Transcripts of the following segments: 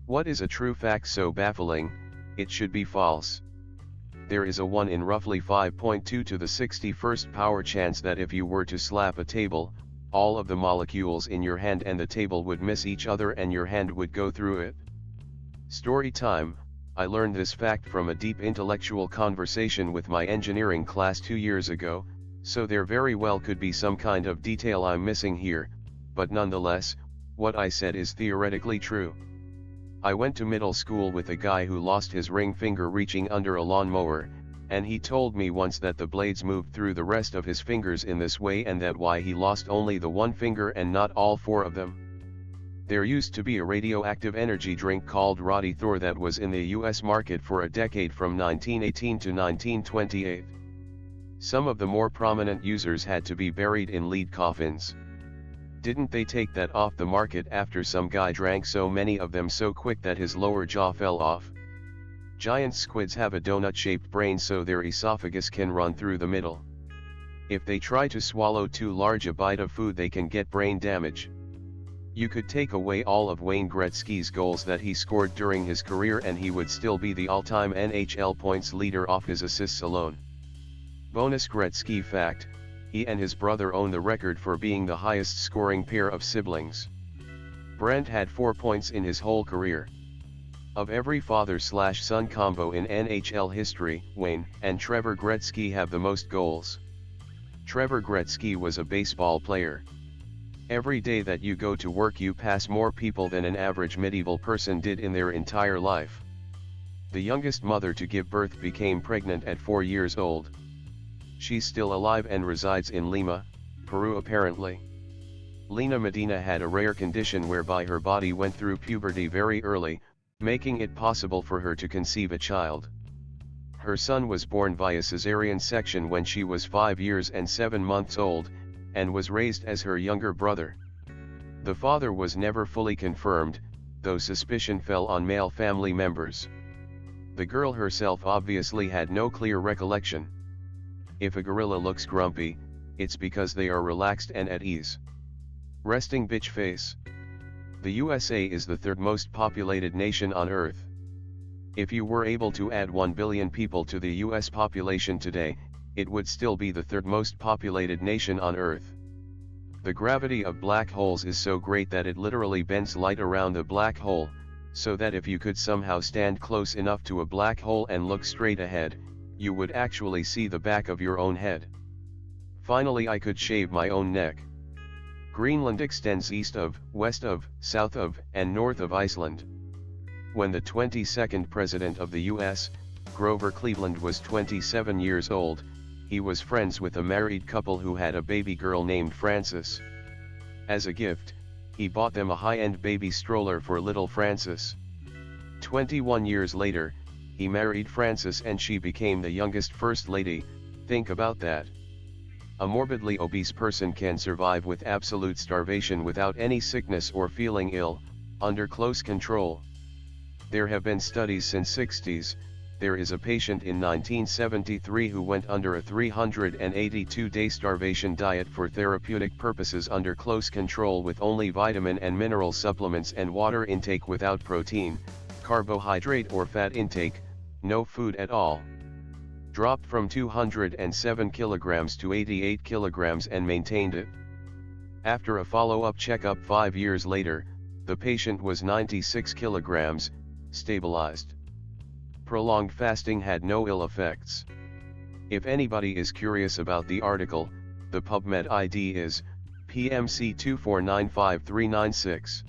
What is a true fact so baffling, it should be false? There is a 1 in roughly 5.2 to the 61st power chance that if you were to slap a table, all of the molecules in your hand and the table would miss each other and your hand would go through it. Story time. I learned this fact from a deep intellectual conversation with my engineering class 2 years ago, so there very well could be some kind of detail I'm missing here, but nonetheless, what I said is theoretically true. I went to middle school with a guy who lost his ring finger reaching under a lawnmower, and he told me once that the blades moved through the rest of his fingers in this way and that why he lost only the one finger and not all four of them. There used to be a radioactive energy drink called Roddy Thor that was in the US market for a decade from 1918 to 1928. Some of the more prominent users had to be buried in lead coffins. Didn't they take that off the market after some guy drank so many of them so quick that his lower jaw fell off? Giant squids have a donut-shaped brain so their esophagus can run through the middle. If they try to swallow too large a bite of food they can get brain damage. You could take away all of Wayne Gretzky's goals that he scored during his career and he would still be the all-time NHL points leader off his assists alone. Bonus Gretzky fact: he and his brother own the record for being the highest scoring pair of siblings. Brent had 4 points in his whole career. Of every father-slash-son combo in NHL history, Wayne and Trevor Gretzky have the most goals. Trevor Gretzky was a baseball player. Every day that you go to work you pass more people than an average medieval person did in their entire life. The youngest mother to give birth became pregnant at 4 years old. She's still alive and resides in Lima, Peru apparently. Lena Medina had a rare condition whereby her body went through puberty very early, making it possible for her to conceive a child. Her son was born via cesarean section when she was 5 years and 7 months old, and was raised as her younger brother. The father was never fully confirmed, though suspicion fell on male family members. The girl herself obviously had no clear recollection. If a gorilla looks grumpy, it's because they are relaxed and at ease. Resting bitch face. The USA is the third most populated nation on Earth. If you were able to add 1 billion people to the US population today, it would still be the third most populated nation on Earth. The gravity of black holes is so great that it literally bends light around the black hole, so that if you could somehow stand close enough to a black hole and look straight ahead, you would actually see the back of your own head. Finally, I could shave my own neck. Greenland extends east of, west of, south of, and north of Iceland. When the 22nd president of the US, Grover Cleveland, was 27 years old, he was friends with a married couple who had a baby girl named Frances. As a gift, he bought them a high-end baby stroller for little Frances. 21 years later, he married Frances and she became the youngest First Lady. Think about that. A morbidly obese person can survive with absolute starvation without any sickness or feeling ill, under close control. There have been studies since 60s. There is a patient in 1973 who went under a 382-day starvation diet for therapeutic purposes under close control with only vitamin and mineral supplements and water intake without protein, carbohydrate or fat intake, no food at all. Dropped from 207 kilograms to 88 kilograms and maintained it. After a follow-up checkup 5 years later, the patient was 96 kilograms, stabilized. Prolonged fasting had no ill effects. If anybody is curious about the article, the PubMed ID is PMC2495396.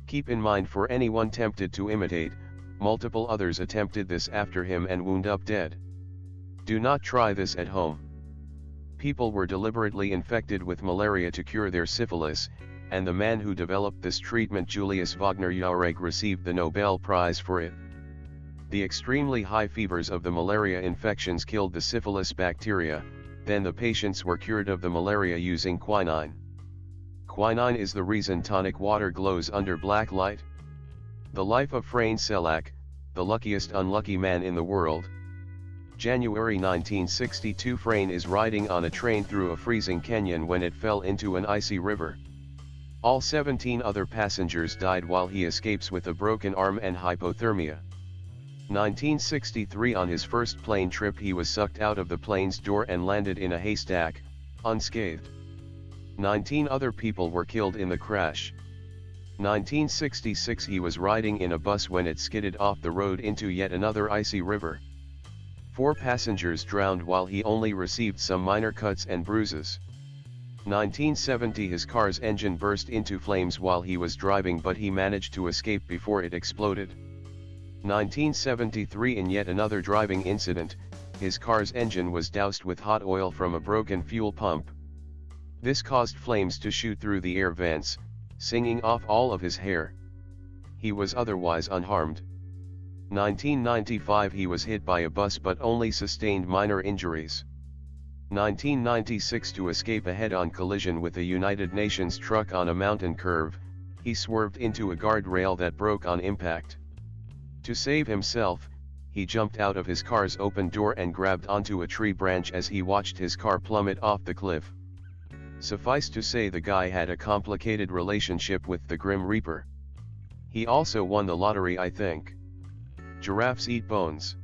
Keep in mind, for anyone tempted to imitate, multiple others attempted this after him and wound up dead. Do not try this at home. People were deliberately infected with malaria to cure their syphilis, and the man who developed this treatment, Julius Wagner Jauregg, received the Nobel Prize for it. The extremely high fevers of the malaria infections killed the syphilis bacteria, then the patients were cured of the malaria using quinine. Quinine is the reason tonic water glows under black light. The life of Frane Selak, the luckiest unlucky man in the world. January 1962. Frane is riding on a train through a freezing canyon when it fell into an icy river. All 17 other passengers died while he escapes with a broken arm and hypothermia. 1963 On his first plane trip he was sucked out of the plane's door and landed in a haystack, unscathed. 19 other people were killed in the crash. 1966 He was riding in a bus when it skidded off the road into yet another icy river. 4 passengers drowned while he only received some minor cuts and bruises. 1970 His car's engine burst into flames while he was driving, but he managed to escape before it exploded. 1973 In yet another driving incident, his car's engine was doused with hot oil from a broken fuel pump. This caused flames to shoot through the air vents, singing off all of his hair. He was otherwise unharmed. 1995 He was hit by a bus but only sustained minor injuries. 1996 To escape a head-on collision with a United Nations truck on a mountain curve, he swerved into a guardrail that broke on impact. To save himself, he jumped out of his car's open door and grabbed onto a tree branch as he watched his car plummet off the cliff. Suffice to say the guy had a complicated relationship with the Grim Reaper. He also won the lottery, I think. Giraffes eat bones.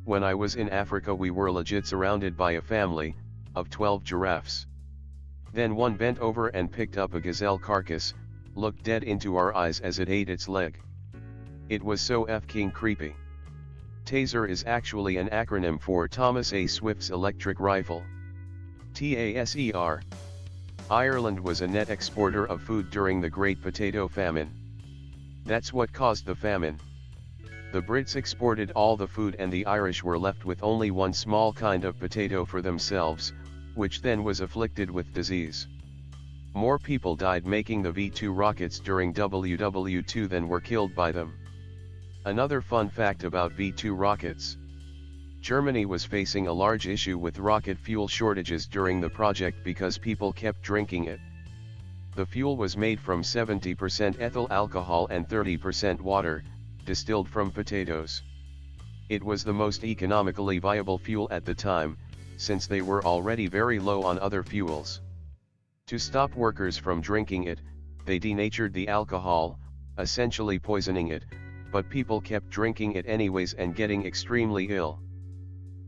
When I was in Africa we were legit surrounded by a family of 12 giraffes. Then one bent over and picked up a gazelle carcass, looked dead into our eyes as it ate its leg. It was so f***ing creepy. Taser is actually an acronym for Thomas A. Swift's electric rifle. TASER. Ireland was a net exporter of food during the Great Potato Famine. That's what caused the famine. The Brits exported all the food and the Irish were left with only one small kind of potato for themselves, which then was afflicted with disease. More people died making the V-2 rockets during WW2 than were killed by them. Another fun fact about V-2 rockets. Germany was facing a large issue with rocket fuel shortages during the project because people kept drinking it. The fuel was made from 70% ethyl alcohol and 30% water, distilled from potatoes. It was the most economically viable fuel at the time, since they were already very low on other fuels. To stop workers from drinking it, they denatured the alcohol, essentially poisoning it, but people kept drinking it anyways and getting extremely ill.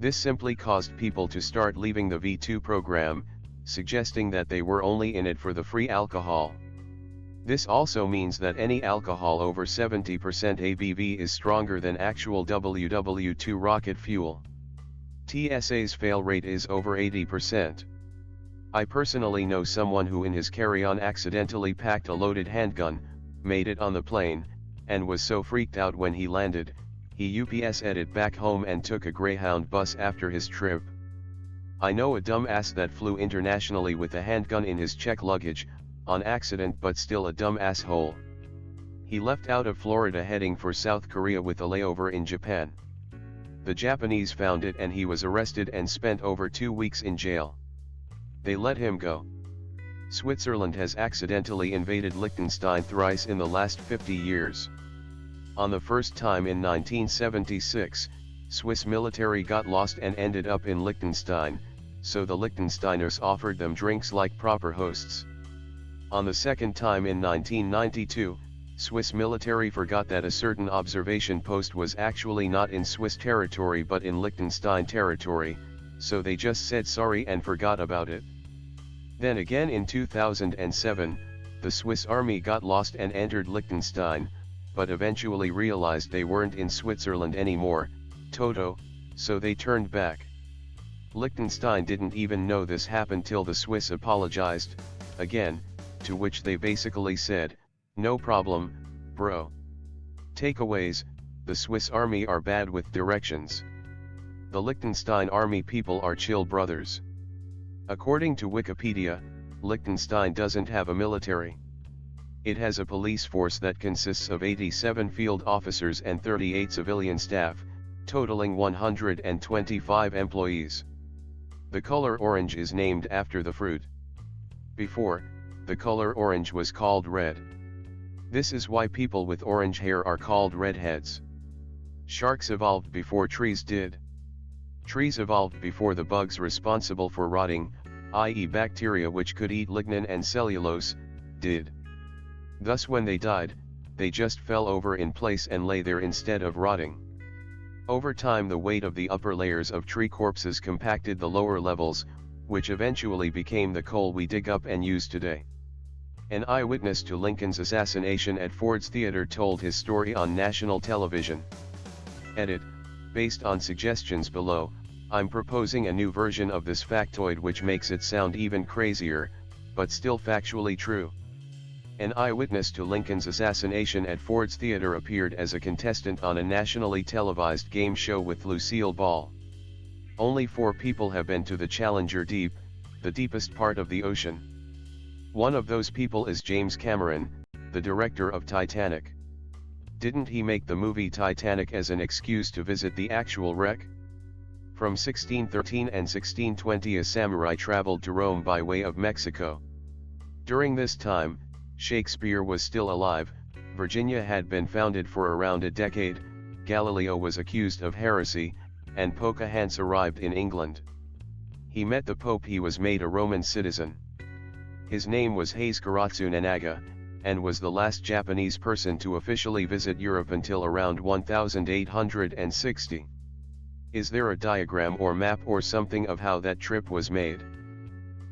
This simply caused people to start leaving the V2 program, suggesting that they were only in it for the free alcohol. This also means that any alcohol over 70% ABV is stronger than actual WW2 rocket fuel. TSA's fail rate is over 80%. I personally know someone who in his carry-on accidentally packed a loaded handgun, made it on the plane, and was so freaked out when he landed, he UPS'd it back home and took a Greyhound bus after his trip. I know a dumbass that flew internationally with a handgun in his check luggage, on accident, but still a dumb asshole. He left out of Florida heading for South Korea with a layover in Japan. The Japanese found it and he was arrested and spent over 2 weeks in jail. They let him go. Switzerland has accidentally invaded Liechtenstein thrice in the last 50 years. On the first time in 1976, Swiss military got lost and ended up in Liechtenstein, so the Liechtensteiners offered them drinks like proper hosts. On the second time in 1992, Swiss military forgot that a certain observation post was actually not in Swiss territory but in Liechtenstein territory, so they just said sorry and forgot about it. Then again in 2007, the Swiss army got lost and entered Liechtenstein, but eventually realized they weren't in Switzerland anymore, Toto, so they turned back. Liechtenstein didn't even know this happened till the Swiss apologized, again, to which they basically said, "No problem, bro." Takeaways: the Swiss army are bad with directions. The Liechtenstein army people are chill brothers. According to Wikipedia, Liechtenstein doesn't have a military. It has a police force that consists of 87 field officers and 38 civilian staff, totaling 125 employees. The color orange is named after the fruit. Before, the color orange was called red. This is why people with orange hair are called redheads. Sharks evolved before trees did. Trees evolved before the bugs responsible for rotting, i.e. bacteria which could eat lignin and cellulose, did. Thus when they died, they just fell over in place and lay there instead of rotting. Over time the weight of the upper layers of tree corpses compacted the lower levels, which eventually became the coal we dig up and use today. An eyewitness to Lincoln's assassination at Ford's Theater told his story on national television. Edit, based on suggestions below, I'm proposing a new version of this factoid which makes it sound even crazier, but still factually true. An eyewitness to Lincoln's assassination at Ford's Theater appeared as a contestant on a nationally televised game show with Lucille Ball. Only 4 people have been to the Challenger Deep, the deepest part of the ocean. One of those people is James Cameron, the director of Titanic. Didn't he make the movie Titanic as an excuse to visit the actual wreck? From 1613 and 1620 a samurai traveled to Rome by way of Mexico. During this time, Shakespeare was still alive, Virginia had been founded for around a decade, Galileo was accused of heresy, and Pocahontas arrived in England. He met the Pope. He was made a Roman citizen. His name was Haizkaratsu Nanaga, and was the last Japanese person to officially visit Europe until around 1860. Is there a diagram or map or something of how that trip was made?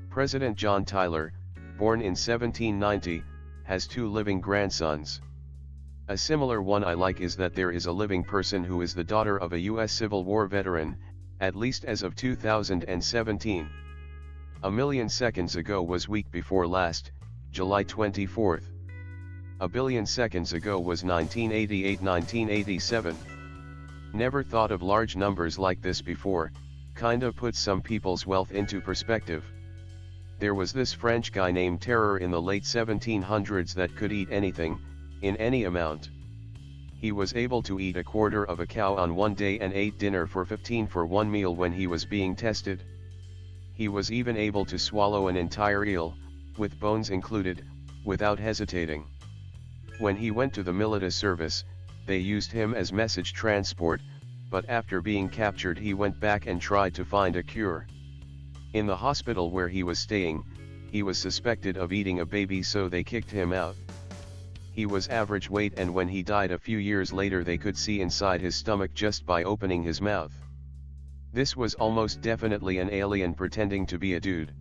President John Tyler, born in 1790, has 2 living grandsons. A similar one I like is that there is a living person who is the daughter of a U.S. Civil War veteran, at least as of 2017. A million seconds ago was week before last, July 24th. A billion seconds ago was 1988-1987. Never thought of large numbers like this before, kinda puts some people's wealth into perspective. There was this French guy named Terror in the late 1700s that could eat anything, in any amount. He was able to eat a quarter of a cow on one day and ate dinner for 15 for one meal when he was being tested. He was even able to swallow an entire eel, with bones included, without hesitating. When he went to the military service, they used him as message transport, but after being captured he went back and tried to find a cure. In the hospital where he was staying, he was suspected of eating a baby, so they kicked him out. He was average weight, and when he died a few years later they could see inside his stomach just by opening his mouth. This was almost definitely an alien pretending to be a dude.